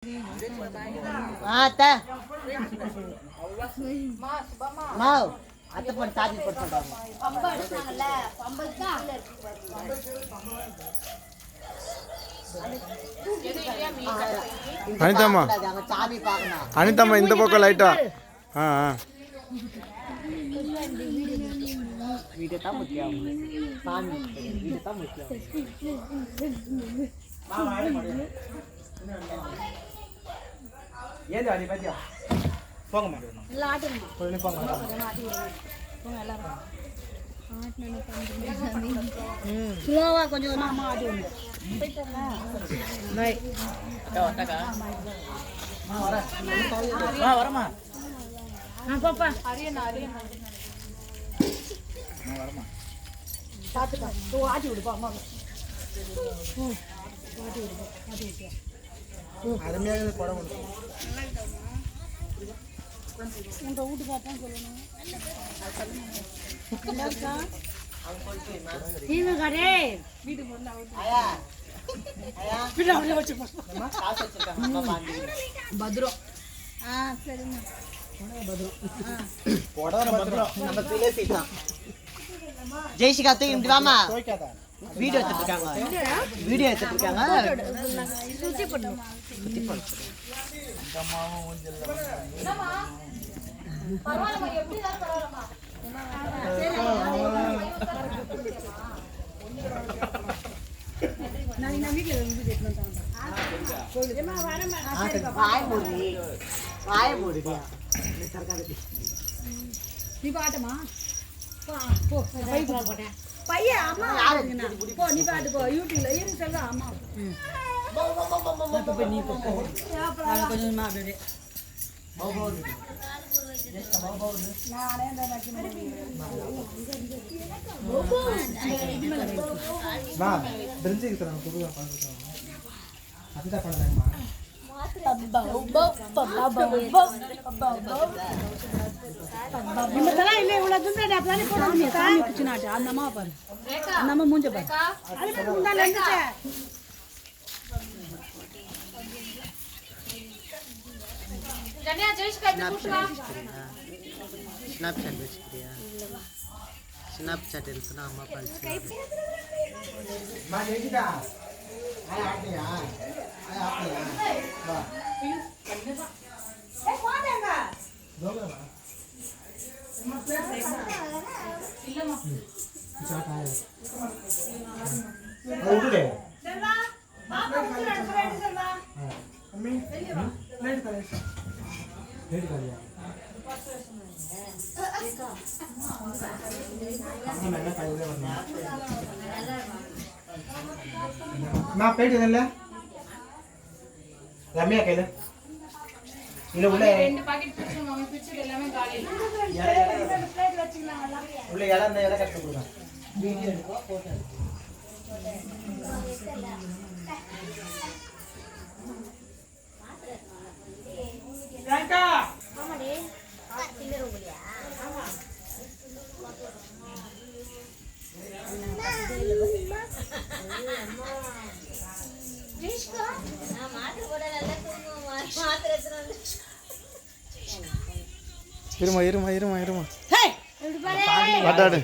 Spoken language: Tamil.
அத்தை பண்ணி சார்ஜ் போட்டு சொல்றாங்க. அனிதாம்மா அனிதாம்மா இந்த பக்கம் லைட்டா வீடு தான் முக்கியம். சாமி வீடு தான் முக்கியம். ஏன் அடி பாத்தியா போங்க மேடம் எல்லாம் ஆட்டுங்க போங்க எல்லாரும் ஸ்லோவா கொஞ்சம் அம்மா ஆட்டுங்க பை அக்கா வந்தக்கா வரமா பாப்பா அரியனா வரமா பாத்துப்பா ஆட்டி விடுப்பா அம்மா ஆட்டி விட்டு அருமையாக படம் உங்க வீட்டு பார்த்தா சொல்லணும் பத்ரம் ஜெய்சிகா தூக்கி வாமா வீடியோ எடுத்துட்டு இருக்காங்க சுத்தி பண்ணு பரவாயில்லை எப்படி தான் பரவாயில்லைமா நான் வீட்ல வந்து கேட்கணும் வாய மூடுடி நீ பாட்டமா போ போட்டேன் பையன் அம்மா போ நீ பாட்டு போ யூடியூப்ல இரு சொல்றா அம்மா நீ போ கொஞ்சமா அப்படியே மூஞ்ச பாரு ஸ்னாப்சாட் இருக்குன்னா அம்மா பால்ச்சு நான் போயிட்டு ரம்யா கையில இல்ல உள்ள ரெண்டு பாக்கெட் பிடிச்சு நம்ம பிடிச்சு எல்லாமே காலி உள்ள இலை இந்த இலை கட் பண்ணுங்க வீடியோ எடுக்கோ போட்டோ ரங்கா ஆமாடி திங்க ரூபலியா ஆமா இருமா வாட்டாடு